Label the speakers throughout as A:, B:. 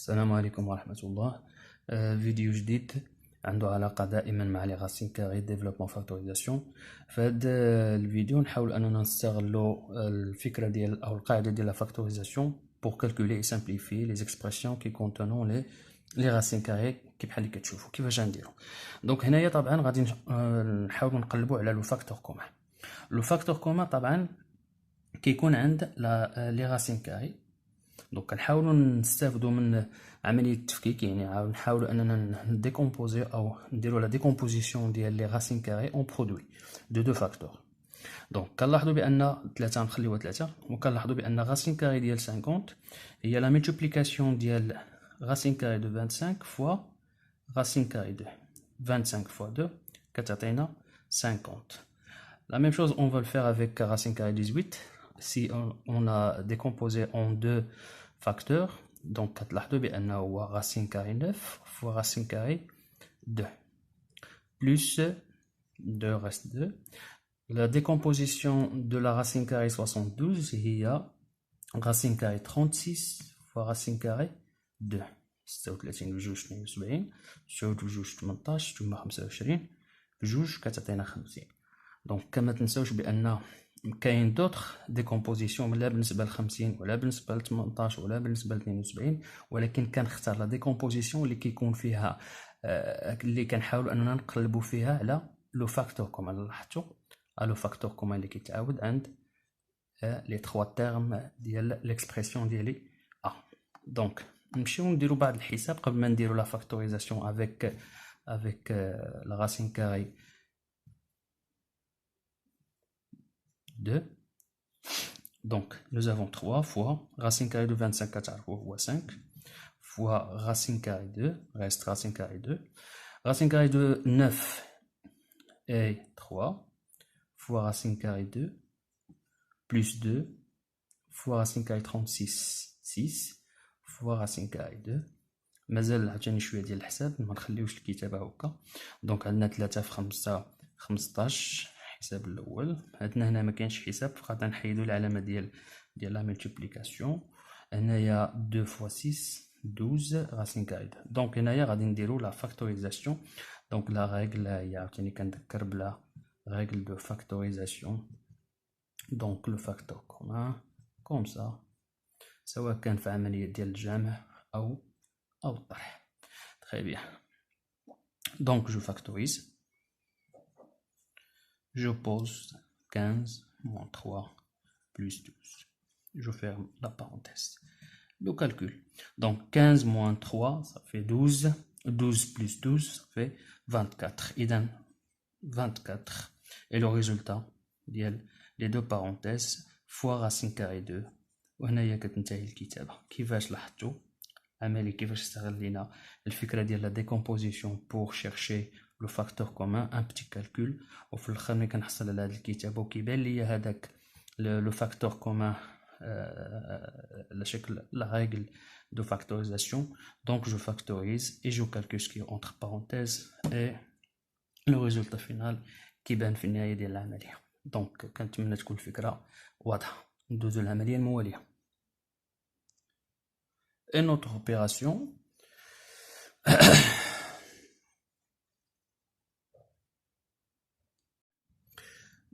A: السلام عليكم ورحمة الله. فيديو جديد عنده علاقة دائما مع لي راسين كاري ديفلوبمون فاكتوريزاسيون. في هذا الفيديو نحاول أننا نستغلو الفكرة ديال أو القاعدة ديال لا فاكتوريزاسيون pour calculer et simplifier les expressions qui contenant les racines carrées بحال اللي كتشوفوا كيفاش غنديرو. دونك هنايا طبعا غادي نحاولوا نقلبوا على لو فاكتور كومان. لو فاكتور كومان طبعا كيكون عند لي راسين كاري. دونك كنحاولوا نستافدوا من عمليه التفكيك، يعني نحاولوا اننا نديكومبوزي او نديروا لا ديكومبوزيسيون ديال لي راسين كاري اون برودوي دو فاكتور. دونك كنلاحظوا بان 3 نخليوها 3 وكنلاحظوا بان راسين كاري ديال 50 هي لا ملتيبليكاسيون ديال راسين كاري دو 25 فوا راسين كاري دو 25 فوا 2 كتعطينا 50. La même chose, on va le faire avec racine carré 18. Si on a décomposé en deux facteurs, donc racine carré 9 fois racine carré 2. Plus 2 reste 2. La décomposition de la racine carré 72, il y a racine carré 36 fois racine carré 2. 36 بجوج 72 9 بجوج 18 ثم 25 بجوج كتعطينا 50. دونك كما تنساوش بان كاين دوطخ ديكومبوزيسيون لا بالنسبه ل 50 ولا بالنسبه ل 18 ولا بالنسبه ل 72، ولكن كنختار لا ديكومبوزيسيون اللي كيكون فيها اللي كنحاولوا اننا نقلبوا فيها على لو فاكتور كومان. لاحظتوا لو فاكتور كومان اللي كيتعاود عند لي 3 تيرم ديال ليكسبرسيون ديالي دونك نمشيو نديرو بعض الحساب قبل ما نديرو لا فاكتوريزاسيون avec la racine carrée 2. Donc nous avons 3 fois racine carrée de 25 ou 5 fois racine carrée 2 reste racine carrée 2, racine carrée de 9 et 3 fois racine carrée 2 plus 2 fois racine carrée 36 6 fois racine carrée 2. مازال عاوتاني شويه ديال الحساب ما نخليوش الكتابه هكا. دونك عندنا 3 في 5 15 الحساب الاول. عندنا هنا ما كاينش حساب فقط نحيدوا العلامه ديال لا ملتيبليكاسيون. هنايا 2 fois 6 12 racine carrée 2. دونك هنايا غادي نديروا لا فاكتوريزاسيون. دونك لا ريغل هي عاوتاني كنذكر بلا ريغل دو فاكتوريزاسيون. دونك لو فاكتور كومان كوم سا سواء كان في عمليه ديال الجمع او الطرح. Très bien. Donc je factorise. Je pose 15 moins 3 plus 12. Je ferme la parenthèse. Le calcul. Donc 15 moins 3, ça fait 12. 12 plus 12, ça fait 24. Idem 24. Et le résultat, les deux parenthèses, fois racine carré 2. وهنا كتنتهي الكتابة. كيفاش لاحظتوا؟ عملي كيفاش استغلينا الفكره ديال لا ديكومبوزيسيون بور شيرشي لو فاكتور كومان ان بتي كالكول، وفي الاخر ملي كنحصل على هذه الكتابه وكيبان لي هذاك لو فاكتور كومان على شكل لا ريغل دو فاكتوريزاسيون. دونك جو فاكتوريز اي جو كالكول سكي اونتر بارونتيز اي لو ريزولتا فينال كيبان في النهايه ديال العمليه. دونك كنتمنى تكون الفكره واضحه. ندوزو للعمليه المواليه. Et notre opération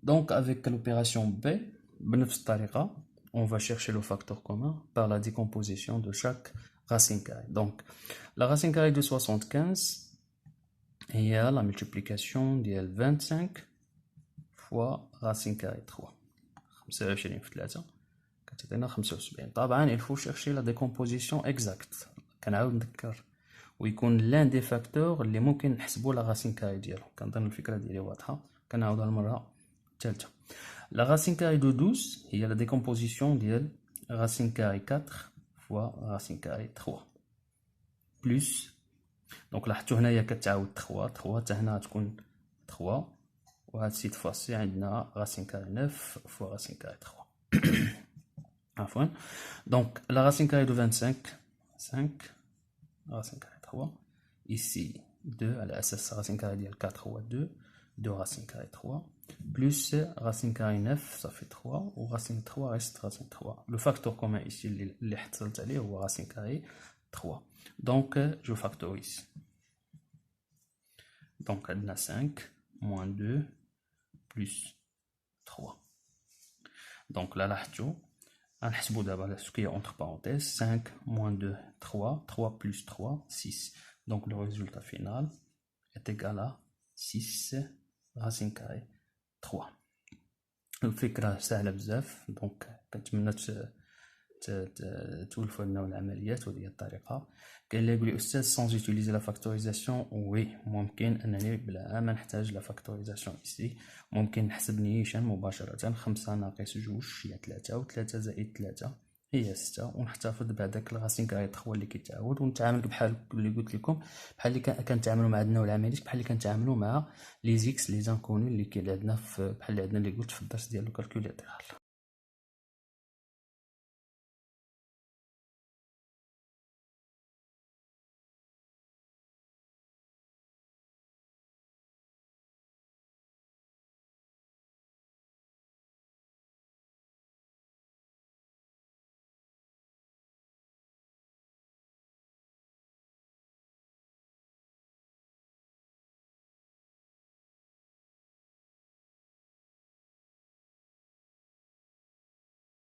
A: donc avec l'opération B بنفس الطريقة on va chercher le facteur commun par la décomposition de chaque racine carrée. Donc la racine carrée de 75 il y a la multiplication de 25 fois racine carrée 3 25 في 3 كتعطينا 75. طبعا il faut chercher la décomposition exacte. كنعاود نذكر ويكون لان دي فاكتور اللي ممكن نحسبوا لا راسين كاري ديالو. كنظن الفكره ديالي واضحه. كنعاودها المره الثالثه. لا راسين كاري دو 12 هي لا ديكومبوزيسيون ديال راسين كاري 4 فوا راسين كاري 3 بلس. دونك لاحظتوا هنايا كتعاود 3 حتى هنا تكون 3 وهاد سيت فاسي عندنا راسين كاري 9 فوا راسين كاري 3 عفوا. Donc la racine carrée de 25, 5, racine carrée 3, ici 2, à la SS racine carrée de 4 ou 2, 2 racine carrée 3, plus racine carrée 9, ça fait 3, ou racine 3 reste racine 3. Le facteur commun ici, اللي حصلت عليه هو racine carrée 3. Donc, je factorise. Donc, on a 5 moins 2 plus 3. Donc, là, on a ce qui est entre parenthèses. 5 moins 2, 3. 3 plus 3, 6. Donc, le résultat final est égal à 6 racine carrée 3. الفكرة سهلة بزاف. دونك كنتمنى تولفوا لنا العمليات، وهذه هي الطريقة. كاين اللي يقول لي أستاذ sans utiliser la factorisation. وي ممكن أنني بلا ما نحتاج لا فاكتوريزاسيون إيسي ممكن نحسب نيشان مباشرة. 5 ناقص 2 هي 3، و3 زائد 3 هي 6، ونحتفظ بهذاك الغاسين كاري 3 اللي كيتعاود، ونتعامل بحال اللي قلت لكم، بحال اللي كنتعاملوا مع عندنا والعمليات، بحال اللي كنتعاملوا مع لي زيكس لي زانكوني اللي عندنا بحال اللي عندنا اللي قلت في الدرس ديال الكالكوليتير.